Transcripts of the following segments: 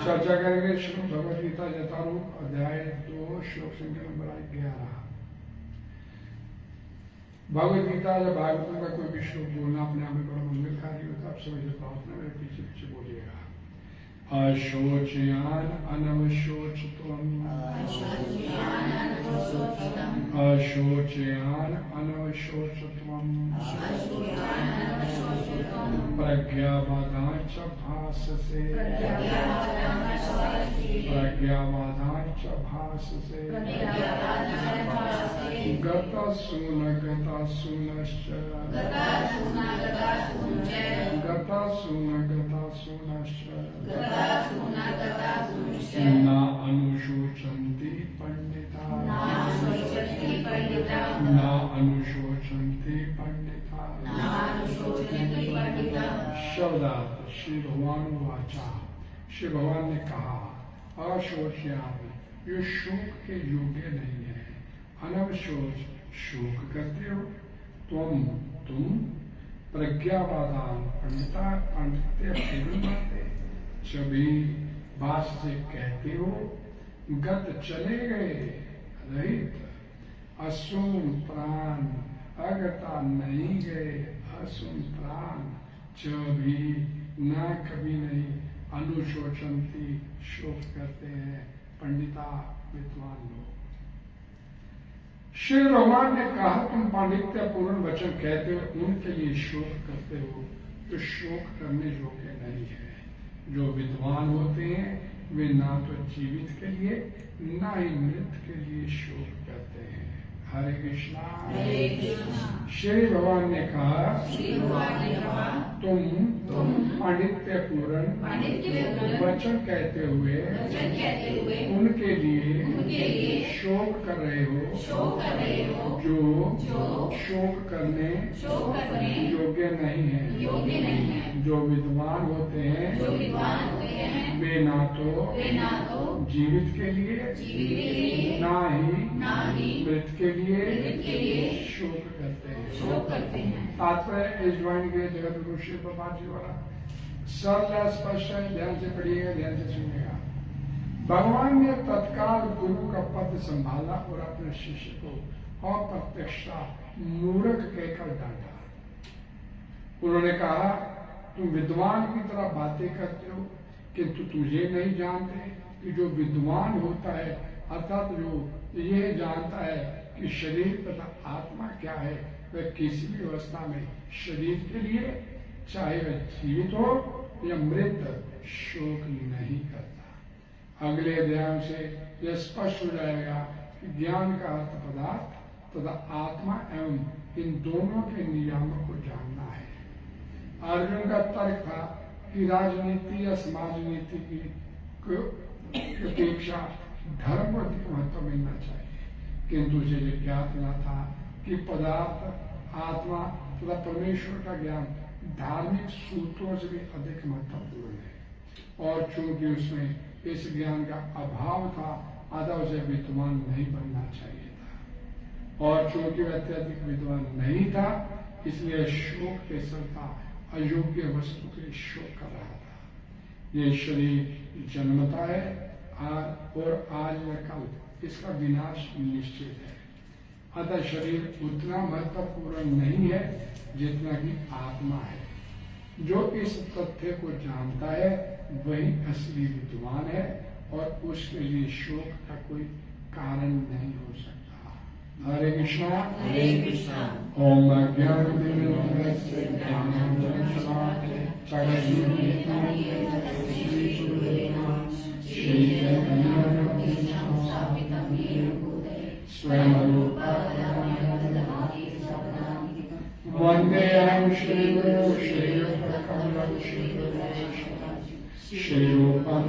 चर्चा करेंगे श्रीमद् भगवद गीता यथारूप अध्याय 2 श्लोक संख्या नंबर 11। भगवद गीता या भागवत का कोई भी श्लोक बोलना अपने आप में बड़ा मंगलकारी होता है। आप समझ प्रार्थना मेरे पीछे पीछे बोलिएगा। अशोचयान अनवशोचत्वम् अशोचयान अनवशोचत्वम् प्रज्ञावादांच भाससे प्रज्ञावादांच भाससे गतसून गतासूनश्च गतासून गतासूनश्च न अनुशोचन्ति पंडिता न अनुशोचन्ति पंडिता। शब्दार्थ श्री भगवान वाचा, श्री भगवान ने कहा अशोचयामि, ये शोक के योग्य नहीं है। अनवशोच, शोक करते हो तुम प्रज्ञावादान पंडिता पांडित्य पूर्णमाते सभी भाष से कहते हो गत चले गए रहित असुम प्राण अगता नहीं गए असुम प्राण भी न कभी नहीं अनुशोचंती शोक करते हैं पंडिता विद्वान लोग। श्री भगवान ने कहा तुम पांडित्य पूर्ण वचन कहते हो उनके लिए शोक करते हो तो शोक करने योग्य नहीं है। जो विद्वान होते हैं वे ना तो जीवित के लिए ना ही मृत के लिए शोक करते हैं। हरे कृष्णा। श्री भगवान ने कहा तुम पांडित्य पूर्ण वचन कहते हुए उनके लिए शोक कर रहे हो जो शोक करने योग्य नहीं है। जो विद्वान होते हैं वे ना तो जीवित के लिए ना ही मृत के लिए शोक करते हैं। तात्पर्य इस ड्राइंग के जगत गुरु श्री प्रभात जी वाला सरल स्पष्ट है, ध्यान से पढ़िएगा, ध्यान से सुनिएगा। भगवान ने तत्काल गुरु का पद संभाला और अपने शिष्य को अप्रत्यक्षा मूर्ख कहकर डांटा। उन्होंने कहा तुम विद्वान की तरह बातें करते हो किंतु तुझे नहीं जानते कि जो विद्वान होता है अर्थात जो यह जानता है कि शरीर तथा आत्मा क्या है वह किसी भी अवस्था में शरीर के लिए चाहे वह जीवित हो या मृत शोक नहीं करता। अगले अध्याय से यह स्पष्ट हो जाएगा कि ज्ञान का अर्थ पदार्थ तथा आत्मा एवं इन दोनों के नियामक को जानना है। अर्जुन का तर्क था कि राजनीति या समाज नीति की अपेक्षा धर्म को अधिक महत्व मिलना चाहिए, किंतु उसे यह ज्ञात न था कि पदार्थ आत्मा तथा परमेश्वर का ज्ञान धार्मिक सूत्रों से भी अधिक महत्वपूर्ण है। और चूंकि उसमें इस ज्ञान का अभाव था अतः उसे विद्वान नहीं बनना चाहिए था। और चूंकि वह अत्यधिक विद्वान नहीं था इसलिए शोक के चलता अयोग्य वस्तु के शोक कर रहा था। ये शरीर जन्मता है और आज या कल इसका विनाश निश्चित है। अतः शरीर उतना महत्वपूर्ण नहीं है जितना कि आत्मा है। जो इस तथ्य को जानता है वही असली विद्वान है और उसके लिए शोक का कोई कारण नहीं हो सकता। हरे कृष्णा। हरे कृष्णा। ओम ज्ञान स्वयं वंदे श्रीगुरु श्रीकमलं श्रीरूपं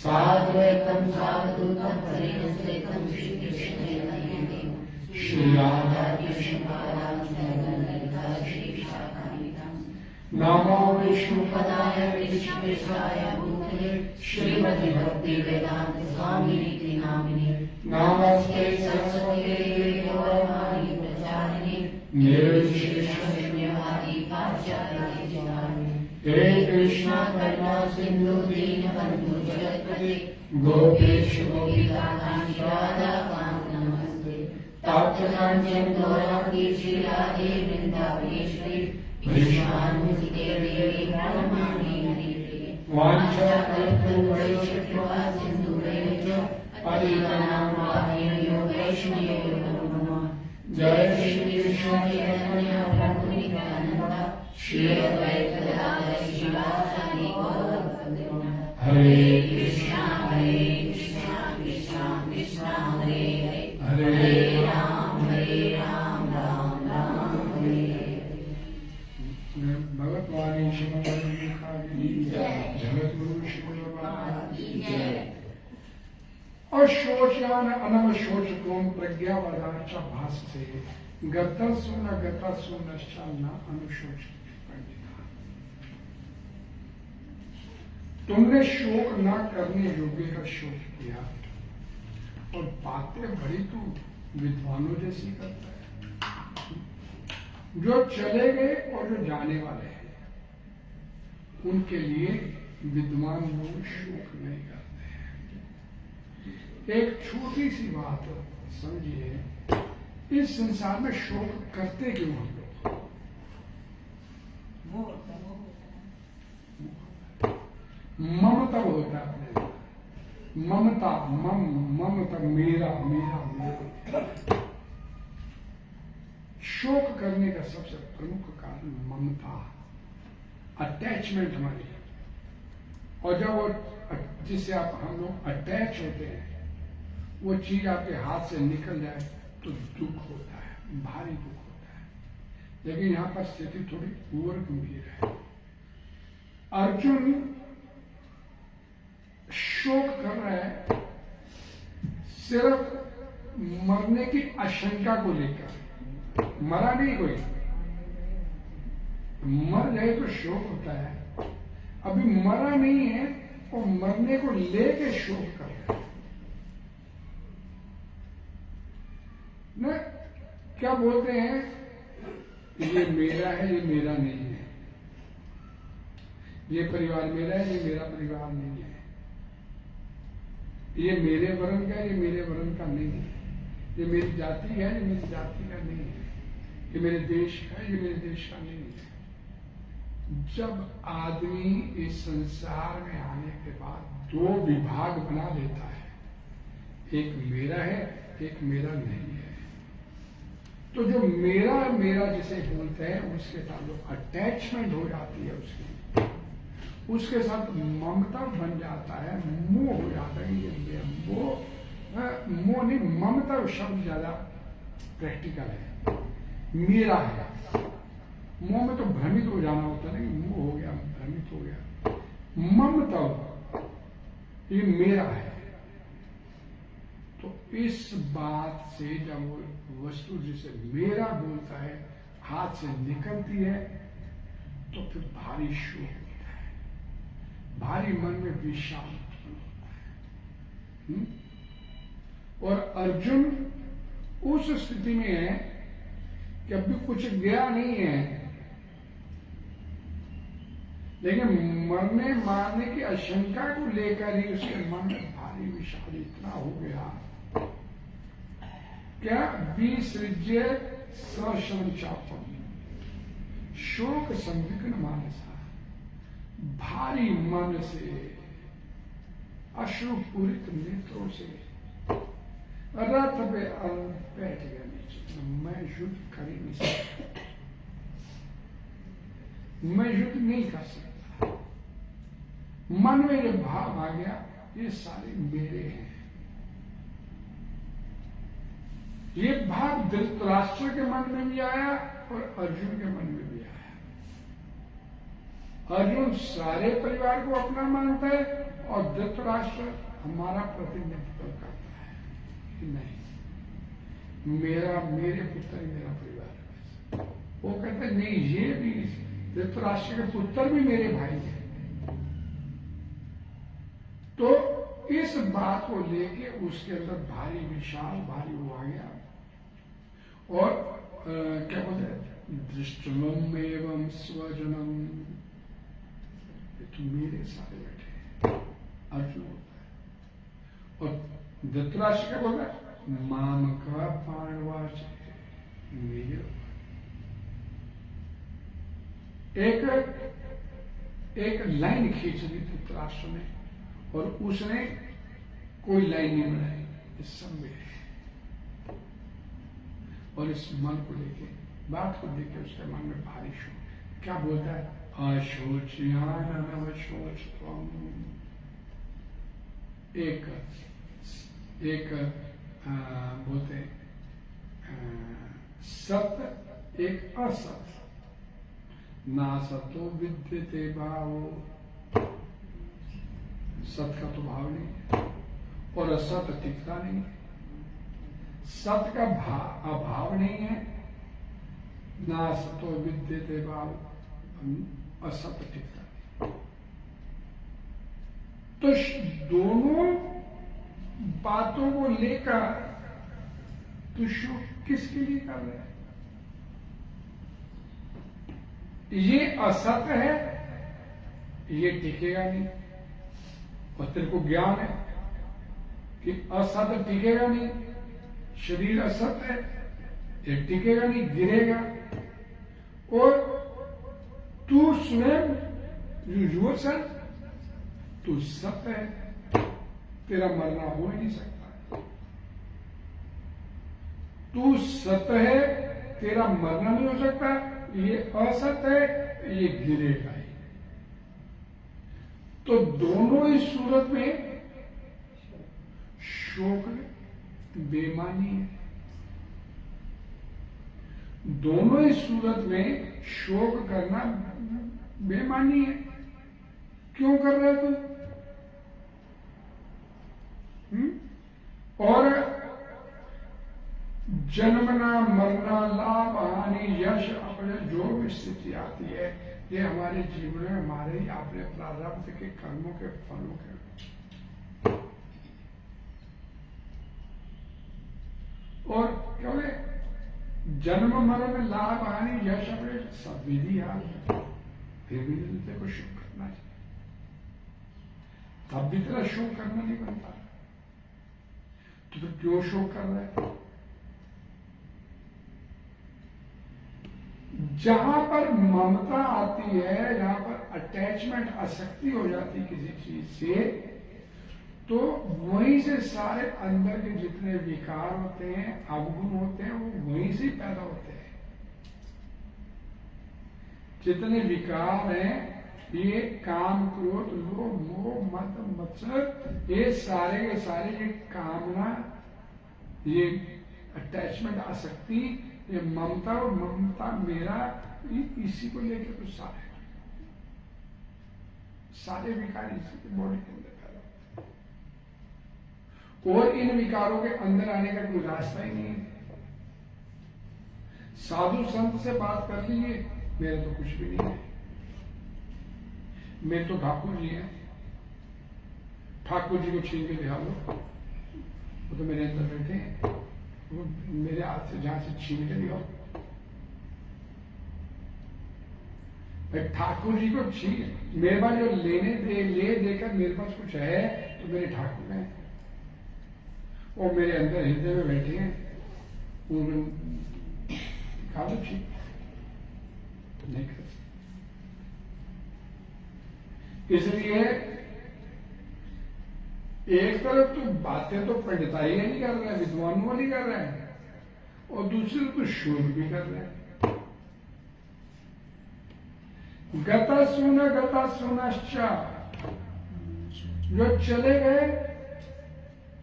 साद्वैतं सावधूतं परिणस्तेतं नमो विष्णुपदाय विष्णुवेशाय भूतले श्रीमति भक्ति वेदांत स्वामिनीति नामिने नमस्ते सरस्वती देवी गौरवाणी प्रचारिणे निर्विशेषशून्यवादी पाश्चात्य हे कृष्ण करुणा सिंधु दीनबंधु जगत्पते गोपेश गोपिका कांत राधा कांत नमस्ते तप्त कांचन गौरांगी श्रीराधे वृंदावनेश्वरी विश्वानुसुते देवी प्रणमामि हरिप्रिये वाञ्छाकल्पतरुभ्यश्च सिन्धुभ्यश्च पतितानां पावनेभ्यो वैष्णवेभ्यो नमो नमः। जय श्री कृष्ण चैतन्य प्रभु नित्यानंद श्री अद्वैत गदाधर श्रीवासादि गौरभक्तवृंद। हरे कृष्णा कृष्णा कृष्णा हरे हरे हरे राम राम राम हरे हरे। भगवत्वाणी जगत गुरु श्री अशोचान अनवशोचकों प्रज्ञावदाच भाष से गतसु न न अनुशोचित। तुमने शोक न करने योग्य का शोक किया और बातें बड़ी तू विद्वानों जैसी करता है। जो चले गए और जो जाने वाले हैं उनके लिए विद्वान लोग शोक नहीं करते हैं। एक छोटी सी बात समझिए, इस संसार में शोक करते क्यों हम लोग? ममता होता है अपने, ममता, ममता, मेरा मेरा मेरा। शोक करने का सबसे प्रमुख कारण ममता, अटैचमेंट हमारी। और जब वो जिससे आप हम लोग अटैच होते हैं, वो चीज आपके हाथ से निकल जाए तो दुख होता है, भारी दुख होता है। लेकिन यहां पर स्थिति थोड़ी और गंभीर है। अर्जुन शोक कर रहा है सिर्फ मरने की आशंका को लेकर। मरा नहीं कोई, मर गए तो शोक होता है, अभी मरा नहीं है और मरने को लेके शोक कर रहा है ना। क्या बोलते हैं, ये मेरा है, ये मेरा नहीं है, ये परिवार मेरा है, ये मेरा परिवार नहीं है, ये मेरे वर्ण का, ये मेरे वर्ण का नहीं है, ये मेरी जाति है, ये मेरी जाति का नहीं है, ये मेरे देश का, ये मेरे देश का नहीं है। जब आदमी इस संसार में आने के बाद दो विभाग बना लेता है, एक मेरा है, एक मेरा नहीं है, तो जो मेरा मेरा जिसे बोलते हैं उसके साथ जो अटैचमेंट हो जाती है, उसके साथ ममता बन जाता है, मोह हो जाता है। ये मोह नहीं, ममता शब्द ज्यादा प्रैक्टिकल है। मेरा है, मोह में तो भ्रमित हो जाना होता है, मोह हो गया, भ्रमित हो गया। ममता ये मेरा है। तो इस बात से जब वस्तु जिसे मेरा बोलता है हाथ से निकलती है तो फिर भारी शोक होता है, भारी मन में विषाद होता है। और अर्जुन उस स्थिति में है कि अभी कुछ गया नहीं है, लेकिन मरने मारने की आशंका को लेकर ही उसके मन में भारी विषाद इतना हो गया क्या विसृज्य सशंचापम शोक संविघ्न मानसा, भारी मन से अश्रुपूरित नेत्रों से रथ पे बैठ गया नीचे। मैं युद्ध कर ही नहीं सकता, मैं युद्ध नहीं कर सकता। मन में ये भाव आ गया ये सारे मेरे हैं। ये भाव धृतराष्ट्र के मन में भी आया और अर्जुन के मन में भी आया। अर्जुन सारे परिवार को अपना मानता है और धृतराष्ट्र हमारा प्रतिनिधित्व करता है कि नहीं, मेरा मेरे पुत्र ही मेरा परिवार है। वो कहते हैं नहीं, ये भी धृतराष्ट्र के पुत्र भी मेरे भाई हैं। तो इस बात को लेके उसके अंदर भारी विशाल भारी वो आ गया। और क्या बोलते हैं, दृष्टम एवं स्वजनम, तो मेरे सारे बैठे अर्जुन होता है। और धृतराष्ट्र क्या बोलता है, माम का पांडवाच मेरे। एक लाइन खींच ली धृतराष्ट्र ने और उसने कोई लाइन नहीं बनाई, इस सब में। और इस मन को लेके, बात को लेके उसके मन में भारी शोक। क्या बोलता है, अशोच्यान अवशोच त्वम। एक बोलते सत्य, एक असत। ना सतो विद्यते भावो, सत का तो भाव नहीं और असत टिकता नहीं। सत का अभाव नहीं है, ना सतो विद्यते भाव, असत टिकता नहीं। तो दोनों बातों को लेकर तो शोक किसके लिए कर रहे हैं? ये असत्य है, ये टिकेगा नहीं। और तेरे को ज्ञान है कि असत्य टिकेगा नहीं, शरीर असत्य है, ये टिकेगा नहीं, गिरेगा। और तू स्वयं योरसेल्फ, तू सत्य है, तेरा मरना हो ही नहीं सकता। तू सत्य है, तेरा मरना नहीं हो सकता। ये असत्य है, ये गिरेगा ही। तो दोनों ही सूरत में शोक बेमानी है। दोनों ही सूरत में शोक करना बेमानी है। क्यों कर रहे हो तू? और जन्मना, मरना, लाभ, हानि, यश, अपने जो भी स्थिति आती है, ये हमारे जीवन में हमारे ही अपने प्रारब्ध के कर्मों के फलों के। और क्या बोले, जन्म, मरण, लाभ, हानि, यश, अपने सब विधि हाल है। फिर भी तेरे को शोक करना चाहिए, तब भी तेरा शोक करना नहीं बनता। तो फिर क्यों शोक कर रहा है? जहां पर ममता आती है, जहां पर अटैचमेंट, आसक्ति हो जाती है किसी चीज से, तो वहीं से सारे अंदर के जितने विकार होते हैं, अवगुण होते हैं, वो वहीं से पैदा होते हैं। जितने विकार हैं, ये काम, क्रोध, लोभ, मोह, मद, मत्सर, ये सारे के सारे, ये कामना, ये अटैचमेंट, आसक्ति, ये ममता, और ममता मेरा, इसी को लेकर तो सारे विकार इसी के बॉडी के अंदर पैदा होते हैं। और इन विकारों के अंदर आने का कोई रास्ता ही नहीं है। साधु संत से बात कर लीजिए, मेरे तो कुछ भी नहीं है। मेरे तो ठाकुर जी हैं, ठाकुर जी को छीन के दिखा लो, वो तो मेरे अंदर बैठे हैं। वो मेरे हाथ से जहां से छीन के दिखाओ, भाई ठाकुर जी को छीन, मेरे पास जो ले देकर मेरे पास कुछ है, तो मेरे ठाकुर हैं। वो मेरे अंदर हृदय में बैठे हैं, दिखा दो ठीक नहीं कर सकते। इसलिए एक तरफ तो बातें तो पंडिताई नहीं कर रहे हैं, विद्वानों वाली कर रहे हैं, और दूसरी तरफ तो शोध भी कर रहे हैं। गता सुनश्चा, जो चले गए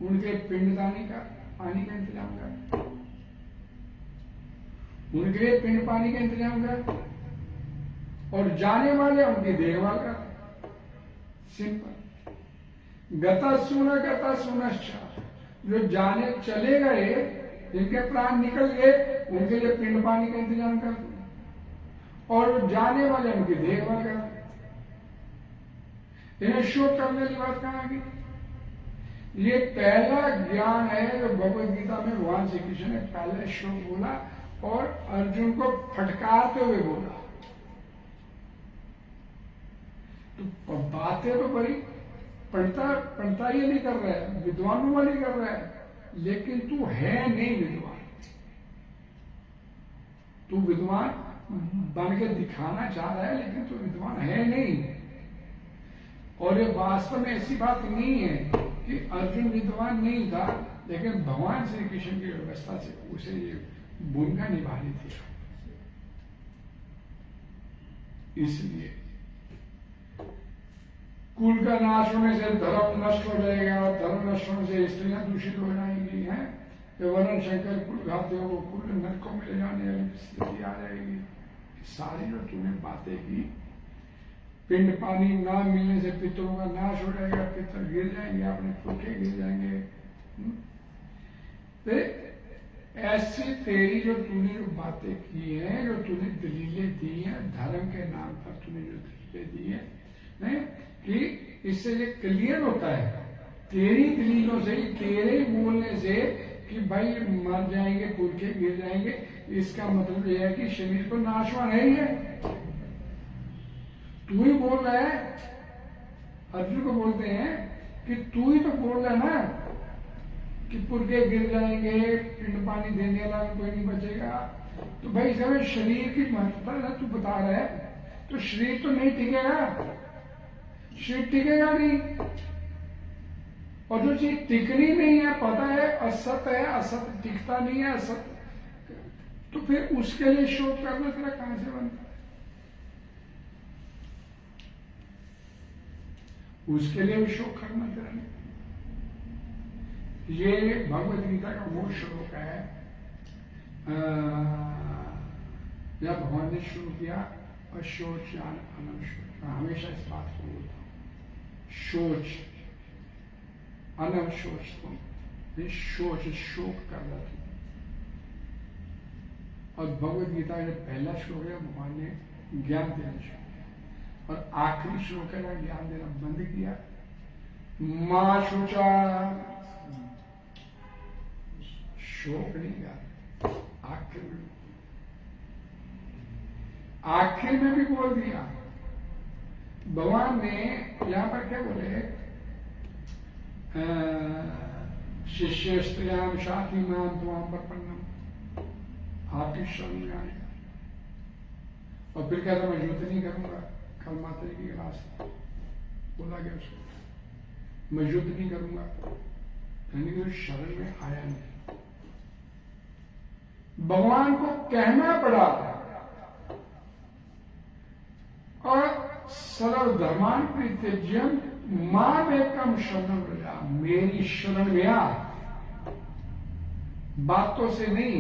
उनके पिंडदानी का, पानी का इंतजाम कर, उनके लिए पिंड पानी का इंतजाम कर, और जाने वाले उनकी देखभाल कर। सिंपल। गता सुनश्चा, जो जाने चले गए, जिनके प्राण निकल गए, उनके लिए पिंड पानी का इंतजाम कर, और जाने वाले उनकी देखभाल कर। इन्हें शोक करने की बात कहां आ गई? ये पहला ज्ञान है जो भगवद गीता में भगवान श्री कृष्ण ने पहले शोक बोला, और अर्जुन को फटकारते हुए बोला। तो बातें तो बड़ी पढ़ता ये नहीं कर रहा है, विद्वानों वाली कर रहा है, लेकिन तू है नहीं विद्वान। तू विद्वान बन के दिखाना चाह रहा है, लेकिन तू विद्वान है नहीं। और ये वास्तव में ऐसी बात नहीं है कि अर्जुन विद्वान नहीं था, लेकिन भगवान श्री कृष्ण की व्यवस्था से उसे ये भूमिका निभानी थी। इसलिए कुल का नाश होने से धर्म नष्ट हो जाएगा, और धर्म नष्ट होने से स्त्रियां दूषित हो जाएंगी, हैं वर्ण शंकर कुल घाते हो, कुल नरकों में ले जाने वाली स्थिति आ जाएगी। सारी जो तूने बातें की, पिंड पानी ना मिलने से पितरों का नाश हो जाएगा, पितर गिर जाएंगे, अपने पुरखे गिर जाएंगे। तो ऐसी तेरी जो तूने जो बातें की हैं, जो तूने दलीलें दी हैं, धर्म के नाम पर तूने जो दलीलें दी हैं, नहीं कि इससे ये क्लियर होता है, तेरी दलीलों से, तेरे बोलने से कि भाई मर जाएंगे, पुरखे गिर जाएंगे, इसका मतलब यह है कि शरीर तो नाशवान है ही है। तू ही बोल रहा है, अर्जुन को बोलते हैं कि तू ही तो बोल रहा है ना कि पुरखे गिर जाएंगे, पिंड पानी देने वाला कोई नहीं बचेगा। तो भाई इसमें शरीर की महत्वता ना तू बता रहा है, तो शरीर तो नहीं टिकेगा, शरीर टिकेगा नहीं। और जो चीज टिकनी नहीं है, पता है असत है, असत टिकता नहीं है, असत, तो फिर उसके लिए शोक करना तेरा कहां से बनता है? उसके लिए भी शोक करना तेरा नहीं। ये भगवत गीता का वो श्लोक है जब भगवान ने शुरू किया अशोच अनवशोच। मैं हमेशा इस बात को बोलता हूं, शोच अनवशोच, तुम शोच शोक कर रहा तुम। और भगवत गीता का पहला श्लोक है भगवान ने ज्ञान देना शुरू किया, और आखिरी श्लोक है ज्ञान देना बंद किया। मां शोचा, शोक नहीं यार, आखिर में भी बोल दिया। भगवान ने यहां पर क्या बोले, शिष्य स्त्रियाम शाति माम त्वाम प्रपन्नम, आपकी शरण में आ गया। और फिर कहता मैं युद्ध नहीं करूंगा, कल माता जी की क्लास बोला गया उसको, मैं युद्ध नहीं करूंगा, यानी कि शरण में आया नहीं। भगवान को कहना पड़ा और सरल धर्मान प्रीत्यज्यम मां एकम शरण व्रजा, मेरी शरण में आ, बातों से नहीं।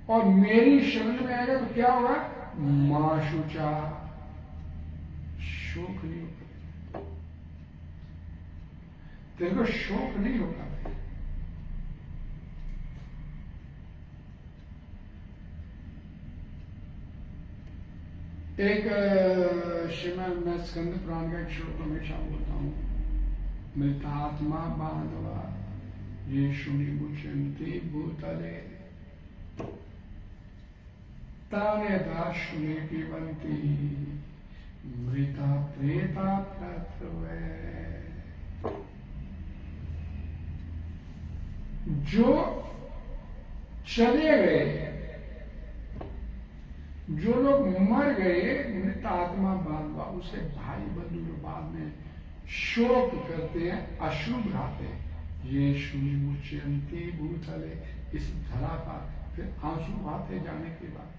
और मेरी शरण में आएगा तो क्या होगा, मां शुचा, शोक नहीं होगा, तेरे को शोक नहीं होगा। एक श्रीमद मैं स्कंद पुराण का एक श्लोक हमेशा बोलता हूं, मृतात्मा बांधवा ये शुनि मुचंती भूतले ताने दाशुनि पिबंती मृता प्रेता प्रत्रवे। जो चले गए, जो लोग मर गए, मृत आत्मा बांधवा, उसे भाई बंधु जो बाद में शोक करते हैं, अश्रु बहाते हैं, ये शुनि मुच्यंती भूतले, इस धरा का फिर आंसू बहाते जाने के बाद,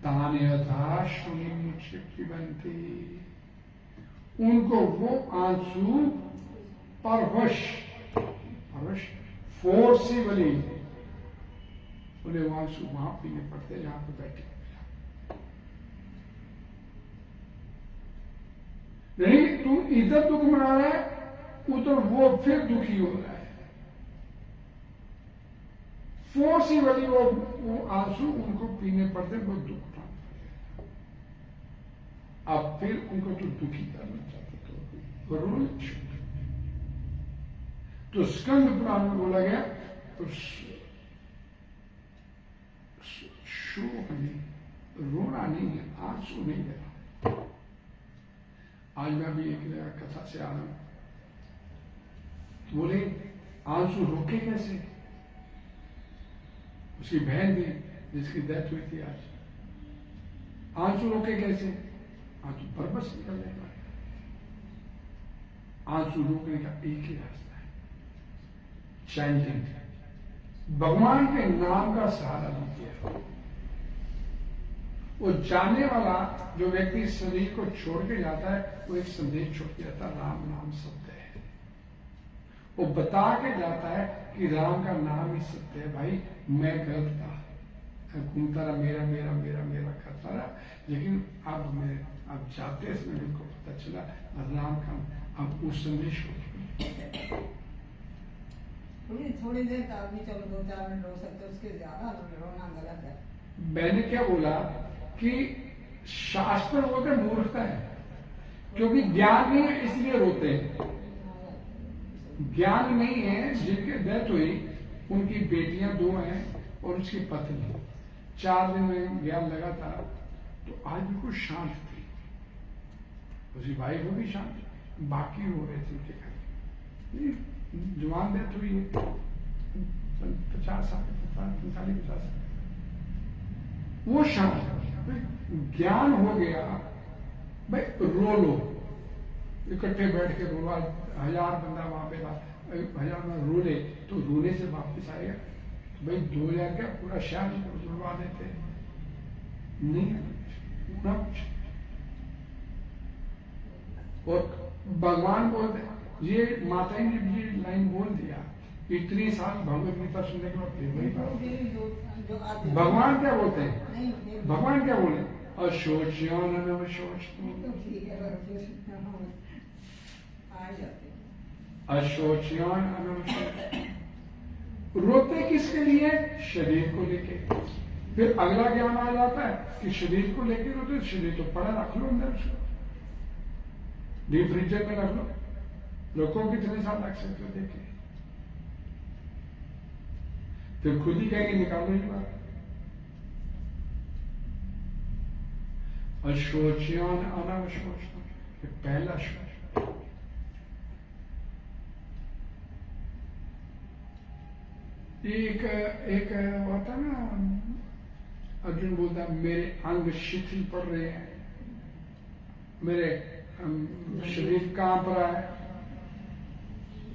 ताने अथा शुनि मुच्य पिबंती, उनको वो आंसू परवश फोर्सिबली उन्हें वो आंसू वहां पीने पड़ते जहां पर बैठे। नहीं तू इधर दुख मना रहा है, उधर वो फिर दुखी हो रहा है, फोर्सिबली वो आंसू उनको पीने पड़ते, वो दुख उठाना पड़ेगा। अब फिर उनको तो दुखी करना चाहते तो रोना शुरू, तो स्कंद पुराण में बोला गया तो शोक नहीं, रोना नहीं है, आंसू नहीं है। आज मैं भी एक कथा से आ रहा हूं, बोले आंसू रोके कैसे? उसकी बहन थी जिसकी डेथ हुई थी आज, आंसू रोके कैसे? आंसू बरबस निकल जाएगा। आंसू रोकने का एक ही रास्ता है, चैंटिंग, भगवान के नाम का सहारा लीजिए। वो जाने वाला जो व्यक्ति शरीर को छोड़ के जाता है, वो एक संदेश छोड़ के जाता है, राम नाम सत्य है। वो बता के जाता है कि राम का नाम ही सत्य है। भाई मैं गलत था, घूमता रहा, मेरा मेरा मेरा मेरा करता रहा, लेकिन अब जाते समय मेरे को पता चला राम का, अब उस संदेश को थोड़ी देर का आदमी चलो 2-4 मिनट रो सकते, उसके ज्यादा रोना गलत है। मैंने क्या बोला कि शास्त्र रोते मूर्खता है, क्योंकि ज्ञान नहीं है इसलिए रोते हैं। ज्ञान नहीं है, जिनके डेथ हुई उनकी बेटियां 2 हैं और उसकी पत्नी, 4 दिन में ज्ञान लगा था, तो आज बिल्कुल शांत थी, उसकी वाइफ वो भी शांत थी, बाकी हो रहे थे उनके घर। जवान डेथ हुई है 50 साल, 45 50 साल, वो शांत। ज्ञान हो गया भाई, रो लो, इकट्ठे बैठ के रो, 1000 बंदा वहां पे था, 1000 में रो ले तो रोने से वापस आएगा? तो भाई 2000 क्या पूरा शहर रुलवा देते? नहीं ना कुछ। और भगवान बोलते, ये माता जी ने ये लाइन बोल दिया, इतनी साल भगवत गीता सुनने के बाद फिर वही बात। भगवान क्या बोलते हैं? भगवान क्या बोले? अशोच्यान अनवशोचतुम, अशोच्यान अनवशोचतुम। रोते किसके लिए? शरीर को लेके। फिर अगला ज्ञान आ जाता है कि शरीर को लेके रोते, शरीर तो पड़ा, रख लो अंदर, उसको डीप फ्रीजर में रख लो, लोगों कितने साल रख सकते हो देखे, फिर खुद ही कहेंगे निकालो ये बात। अशोच्यान अनवशोचतुम, ये पहला शोच। एक होता ना, अर्जुन बोलता है मेरे अंग शिथिल पड़ रहे हैं, मेरे शरीर कांप रहा है,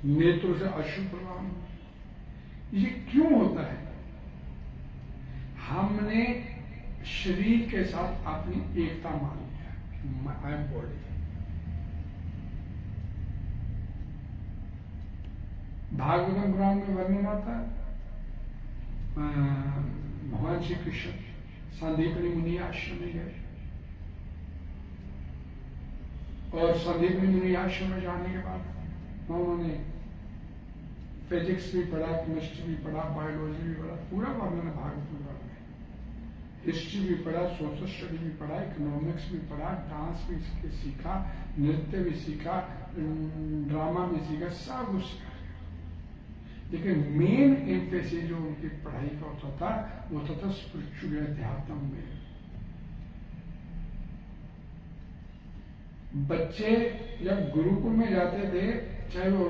नेत्रों से अश्रु प्रवाह। ये क्यों होता है? हमने शरीर के साथ अपनी एकता मान लिया, आई एम बॉडी। भागवतम पुराण में वर्णन आता है, भगवान श्री कृष्ण संदीपनी मुनि आश्रम में गए, और संदीपनी मुनि आश्रम में जाने के बाद उन्होंने फिजिक्स भी पढ़ा, केमिस्ट्री भी पढ़ा, बायोलॉजी भी पढ़ा, पूरा वर्णन है भागवत में। हिस्ट्री भी पढ़ा, सोशल स्टडी भी पढ़ा, इकोनॉमिक्स भी पढ़ा, डांस भी सीखा, नृत्य भी सीखा, ड्रामा भी सीखा, सब कुछ सीखा। लेकिन मेन एम्फेसिस जो उनकी पढ़ाई का होता था, वो होता था स्पिरिचुअल, अध्यात्म में। बच्चे जब गुरुकुल में जाते थे, चाहे वो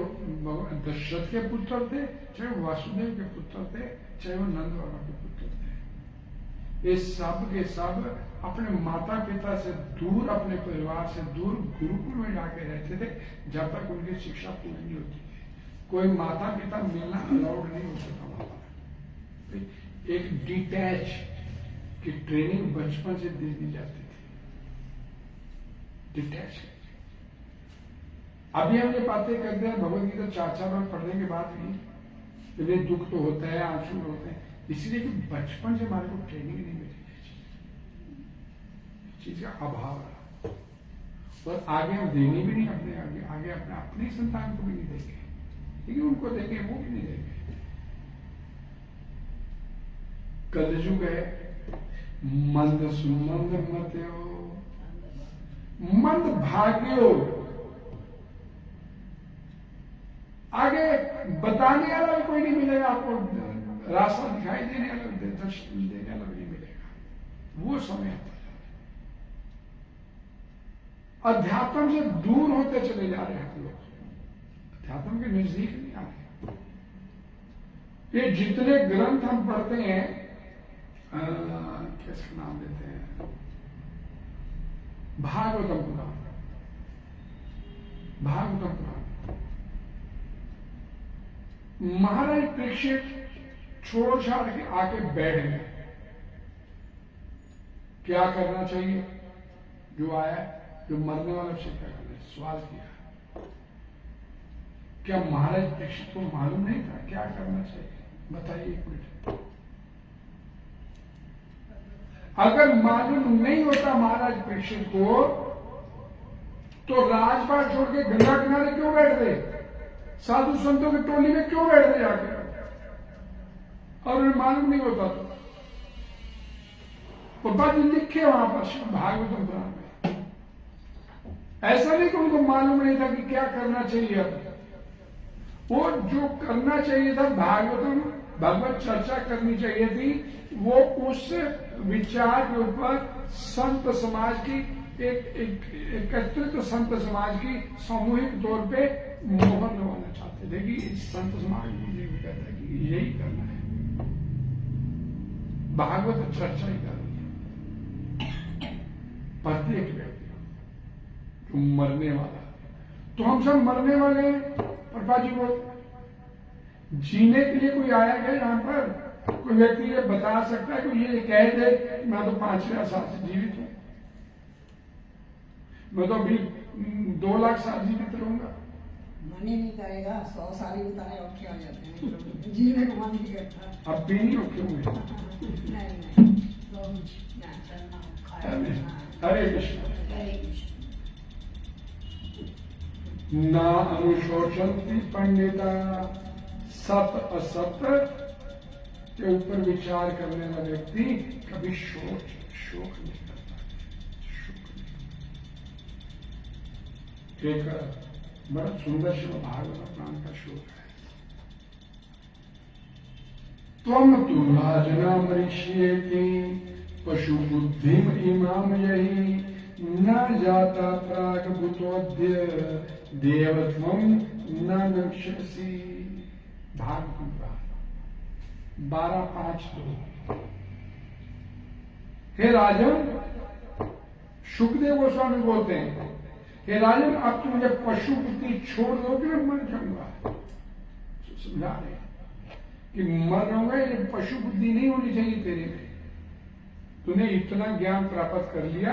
दशरथ के पुत्र थे, चाहे वो वासुदेव के पुत्र थे, चाहे वो नंद बाबा के पुत्र थे, ये सब के सब अपने माता पिता से दूर, अपने परिवार से दूर गुरुकुल में जाके रहते थे, जब तक उनकी शिक्षा पूरी नहीं होती थी। कोई माता पिता मिलना अलाउड नहीं होता था वहां। एक डिटैच की ट्रेनिंग बचपन से दे दी जाती थी, डिटैच। अभी हम ये बातें करते हैं भगवत गीता 4-4 बार पढ़ने के बाद भी दुख तो होता है, आंसू होते हैं, इसलिए कि बचपन से हमारे को ट्रेनिंग नहीं मिली चीज का अभाव रहा, और आगे हम देनी भी नहीं, आगे अपने संतान को भी नहीं देंगे, लेकिन उनको देंगे, वो भी नहीं देंगे। कलयुग है, मंद सुमंद मत्यो, मंद भाग्यो, आगे बताने वाला भी कोई नहीं मिलेगा आपको, रास्ता दिखाई देने वाला, दर्शन देने वाला भी नहीं मिलेगा। वो समय आता है, अध्यात्म से दूर होते चले जा रहे हैं लोग, अध्यात्म के नजदीक नहीं आ रहे। ये जितने ग्रंथ हम पढ़ते हैं, कैसे नाम देते हैं, भागवतम पुराण, भागवतम पुराण, महाराज परीक्षित छोड़ छाड़ के आके बैठ गए, क्या करना चाहिए? जो आया, जो मरने वाला से क्या करना, सवाल किया। क्या महाराज परीक्षित को मालूम नहीं था क्या करना चाहिए? बताइए एक मिनट। अगर मालूम नहीं होता महाराज परीक्षित को, तो राजपाट छोड़ के गंगा किनारे क्यों बैठ गए? साधु संतों की टोली में क्यों बैठ गए जाके? और उन्हें मालूम नहीं होता तो बात लिखे वहां पर भागवतम पुराण में। ऐसा नहीं कि उनको मालूम नहीं था कि क्या करना चाहिए। अब वो जो करना चाहिए था, भागवतम भगवत चर्चा करनी चाहिए थी, वो उस विचार के ऊपर संत समाज की एकत्रित संत समाज की सामूहिक तौर पे मोहर लगाना चाहते थे कि संत समाज मुझे भी कहता है कि यही करना है, भागवत चर्चा ही करनी है प्रत्येक व्यक्ति जो मरने वाला। तो हम सब मरने वाले हैं। प्रभा जी बोलते जीने के लिए कोई आया गया यहाँ पर? कोई व्यक्ति ये बता सकता है, कोई ये कह दे कि मैं तो 5,000 साल से जीवित हूं, मैं तो अभी 2 लाख साल जीवित रहूंगा? मन ही नहीं करेगा। 100 साल ही बताने और क्या जाते हैं, जीने को मन नहीं करता। अब भी नहीं होते होंगे। हरे कृष्ण। ना अनुशोचंती पंडिता, सत असत के ऊपर विचार करने वाला व्यक्ति कभी शोक नहीं करता। एक बड़ा सुंदर श्लोक भागवत पुराण का श्लोक है। त्वम तु राजना मरीष्येति पशु बुद्धिम इमाम यही, न जाता प्राग भूतोद्य देवत्वम न नक्ष्यसि। भागवत 12:5-2। हे राजन, सुखदेव गोस्वामी बोलते हैं, हे राजन अब तुम जब पशु बुद्धि छोड़ दोगे मैं मर जाऊंगा। समझा रहे कि मर जाऊंगा, ये पशु बुद्धि नहीं होनी चाहिए तेरे में। तूने इतना ज्ञान प्राप्त कर लिया,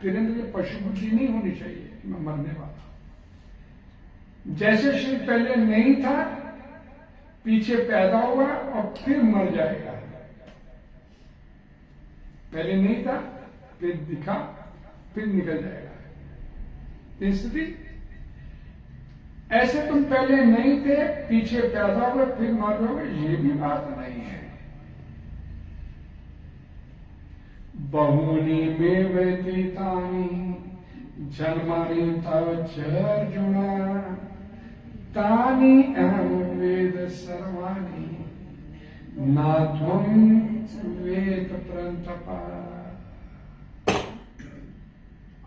तेरे अंदर ये पशु बुद्धि नहीं होनी चाहिए कि मैं मरने वाला। जैसे शरीर पहले नहीं था, पीछे पैदा हुआ और फिर मर जाएगा। पहले नहीं था, फिर दिखा, फिर निकल जाएगा। स्थिति ऐसे तुम पहले नहीं थे, पीछे पैदा हुए, फिर मर जाओगे, ये भी बात नहीं है। बहुनी में व्यतीतानि जन्मानि तव अर्जुना, तानि अहम वेद सर्वाणि ना त्वं वेद परंतप।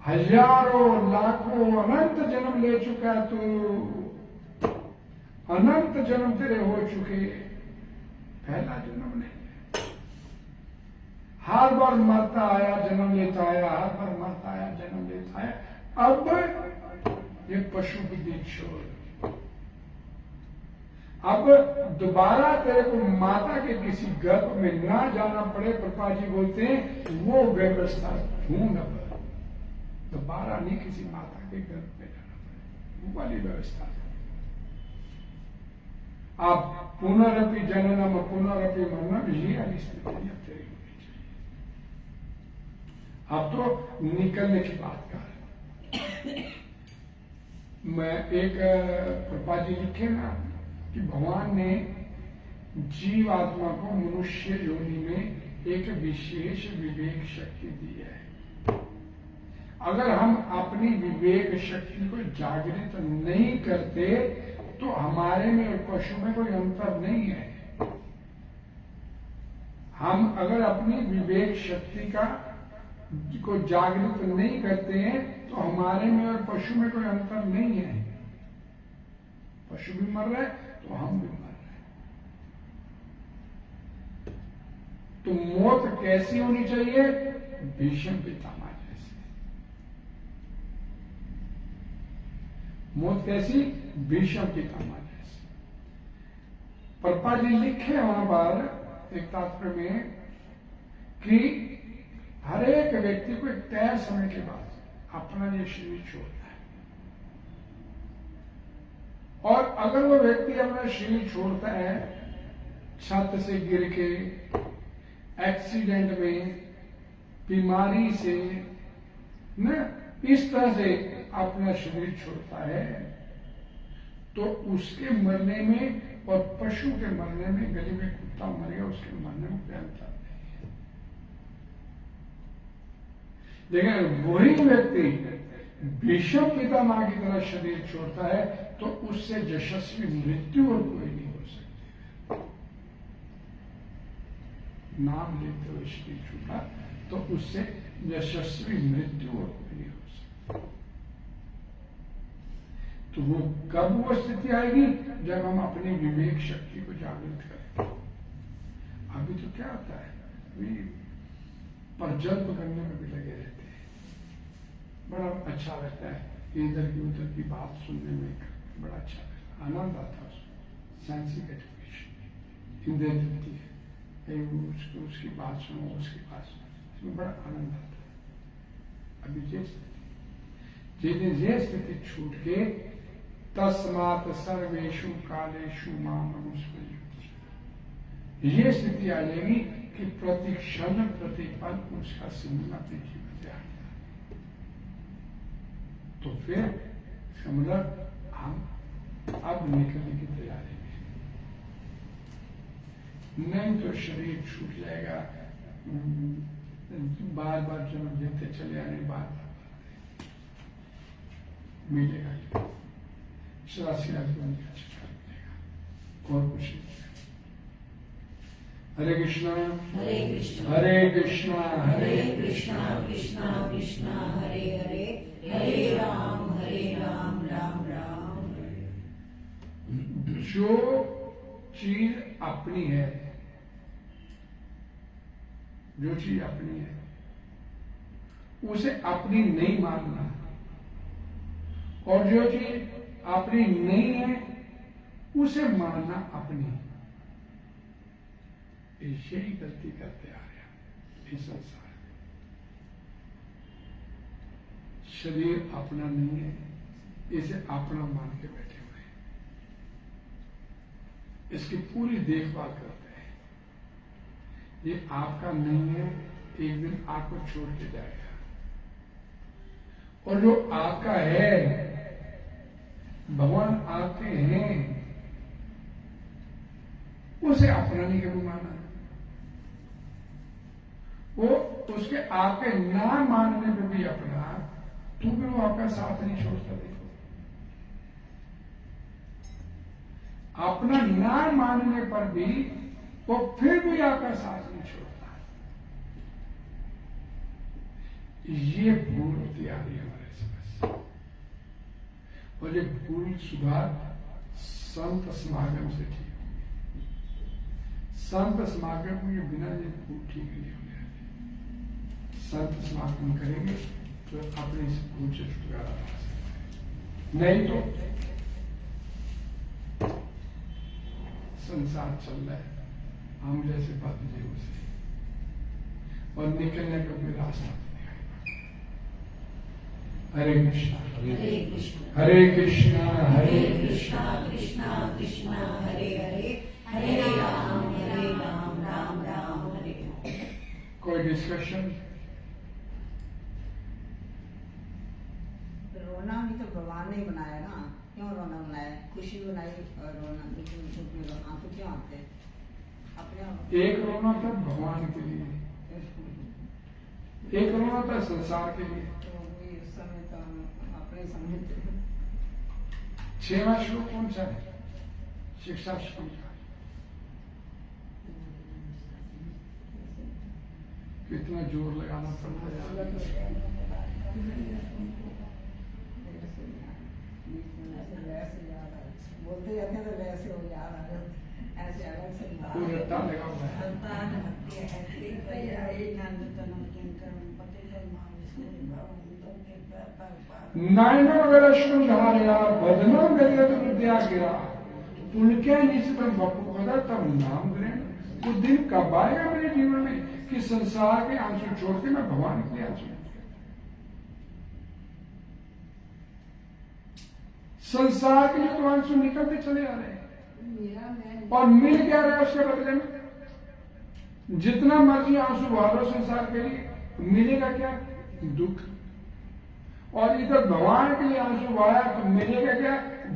हजारों लाखों अनंत जन्म ले चुका तू, अनंत जन्म तेरे हो चुके, पहला जन्म नहीं है। हर बार मरता आया, जन्म लेता आया, हर बार मरता आया, जन्म लेता आया। अब ये पशु बुद्धि छोड़, अब दोबारा तेरे को माता के किसी गर्भ में ना जाना पड़े। प्रभा जी बोलते हैं वो व्यवस्था ढूंढ, अब दोबारा नहीं किसी माता के गर्भ में जाना पड़े, वो वाली व्यवस्था। आप पुनरअपि जननम पुनरअपि मरणम, ये वाली स्थिति अब तेरी होनी चाहिए। अब तो निकलने की बात कर। मैं एक प्रभा जी लिखे ना कि भगवान ने जीव आत्मा को मनुष्य योनि में एक विशेष विवेक शक्ति दी है। अगर हम अपनी विवेक शक्ति को जागृत नहीं करते तो हमारे में और पशु में कोई अंतर नहीं है। हम अगर अपनी विवेक शक्ति को जागृत नहीं करते हैं तो हमारे में और पशु में कोई अंतर नहीं है। पशु भी मर रहे तो हम भी मर रहे। तो मौत कैसी होनी चाहिए? भीष्म पितामह जैसी। मौत कैसी? भीष्म पितामह जैसी। प्रभा जी लिखे वहां पर एक तात्पर्य में कि हर एक व्यक्ति को एक तय समय के बाद अपना ये शरीर छोड़ना है, और अगर वो व्यक्ति अपना शरीर छोड़ता है छत से गिर के, एक्सीडेंट में, बीमारी से, न इस तरह से अपना शरीर छोड़ता है, तो उसके मरने में और पशु के मरने में, गली में कुत्ता मर गया उसके मरने में कोई अंतर नहीं है। लेकिन वही व्यक्ति भीष्म पितामह की तरह शरीर छोड़ता है, तो उससे यशस्वी मृत्यु और कोई नहीं हो सकती। नाम लेते हो श्री झूठा तो उससे यशस्वी मृत्यु और कोई नहीं हो सकती। तो वो कब वो स्थिति आएगी जब हम अपनी विवेक शक्ति को जागृत करें। अभी तो क्या होता है, अभी परजल्प करने में भी लगे रहते हैं। बड़ा अच्छा लगता है इधर की उधर की बात सुनने में, बड़ा अच्छा लगता है, आनंद आता है उसमें। साइंसिक एजुकेशन इंद्रिय तृप्ति है, उसकी बात सुनो, उसकी बात सुनो, इसमें बड़ा आनंद आता है। अभी ये स्थिति छूट के तस्मात् सर्वेषु कालेषु माम अनुस्मरन्तु, ये स्थिति आ जाएगी कि प्रति क्षण प्रति पल उसका सिमरन अपने जीवन से आ गया। तो फिर इसका मतलब हम अब निकलने की तैयारी में, नहीं तो शरीर छूट जाएगा, बार बार जन्म लेते चले आने, बार बार मिलेगा 84 लाख का चक्कर मिलेगा और कुछ नहीं। हरे कृष्णा हरे कृष्णा हरे कृष्णा हरे कृष्णा कृष्णा कृष्णा हरे हरे हरे राम राम राम हरे। जो चीज अपनी है, जो चीज अपनी है उसे अपनी नहीं मानना, और जो चीज अपनी नहीं है उसे मानना अपनी। यही गलती करते आ रहे हैं इस संसार में। शरीर अपना नहीं है, इसे अपना मान के बैठे हुए हैं, इसकी पूरी देखभाल करते हैं। ये आपका नहीं है, एक दिन आपको छोड़ के जाएगा। और जो आपका है, भगवान आपके हैं, उसे अपना नहीं कभी माना। वो उसके आपके ना मानने पे भी अपना, तो भी वो आपका साथ नहीं छोड़ता। देखो, अपना ना मानने पर भी वो फिर भी आपका साथ नहीं छोड़ता। ये भूल होती आ रही है हमारे समझ, और ये भूल सुधार संत समागम से ठीक होगी। संत समागम के बिना ये भूल ठीक नहीं होगी। संत समागम करेंगे तो अपने इस भूल से छुटकारा पा सकते हैं, नहीं तो संसार चल रहा है हम जैसे बदले उसे, और निकलने का कोई रास्ता नहीं है। हरे कृष्णा हरे कृष्णा हरे कृष्णा हरे कृष्णा कृष्णा कृष्णा हरे हरे हरे राम राम राम हरे। कोई डिस्कशन? रोना भी तो भगवान ने ही बनाया ना, क्यों रोना बनाया? खुशी बनाई और रोना, लेकिन आंसू क्यों आते हैं? अपने आप। एक रोना था भगवान के लिए, एक रोना था संसार के लिए। तो भी उस समय तो हम अपने समय 6वां श्लोक कौन सा है? शिक्षाश्रम का। कितना जोर लगाना पड़ता है। बोलते जाते हैं तो वैसे हो जा रहा है, ऐसे अलग से वो रट्टा लगा हुआ है। नायनो वरष्णु धारया बदनो गलत विद्या गिरा पुलके निस्बन बपु कदा तब नाम ग्रहण। वो दिन कब आएगा मेरे जीवन में कि संसार के आंसू छोड़ के मैं भगवान के लिए आंसू, संसार के लिए तो आंसू निकलते चले आ रहे हैं, और मिल क्या रहा है उसके बदले में? जितना मर्जी आंसू बहा लो संसार के लिए, मिलेगा क्या? दुख। और इधर भगवान के लिए आंसू बहाया तो मिलेगा क्या?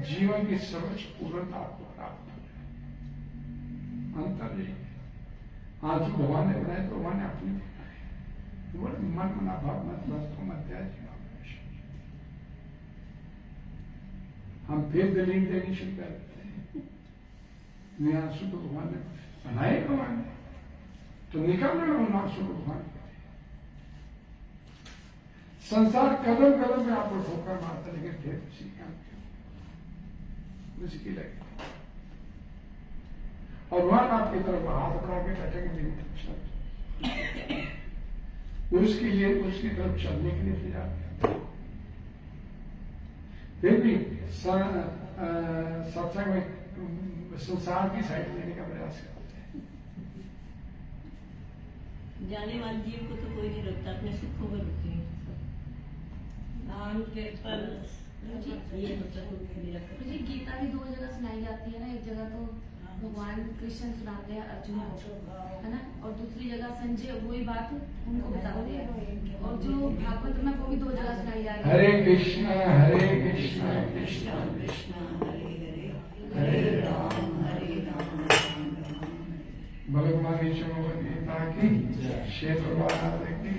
जीवन की सर्वोच्च पूर्णता आपको प्राप्त हो जाए। अंतर यही है। आंसू भगवान ने बनाए तो भगवान ने अपनी बनाए, तो बोले मन मना भाव मत बस तो मत हम फिर दलील देनी शुरू कर देते हैं। नहीं आंसू तो भगवान ने बनाए, भगवान ने तो निकालना उन आंसू को भगवान को। संसार कदम कदम में आपको ठोकर मारता, लेकिन फिर उसी काम उसकी लगे। और भगवान आपकी तरफ हाथ उठा के बैठेंगे, मेरी तरफ चल, उसके लिए उसकी तरफ चलने के लिए तैयार है। फिर भी सत्संग में संसार की साइड लेने का प्रयास करते हैं। जाने वाले जीव को तो कोई नहीं रोकता, अपने सुखों में रुकते हैं। नाम के फल ये मुझे गीता भी दो जगह सुनाई जाती है ना। एक जगह तो भगवान कृष्ण सुनाते हैं अर्जुन को, है ना, और दूसरी जगह संजय वही बात उनको बताते हैं। और जो भागवत में वो भी दो जगह सुनाई जा रही है। हरे कृष्णा कृष्णा कृष्ण कृष्ण हरे हरे हरे राम राम राम। भगवान की श्री गीता की, शेष की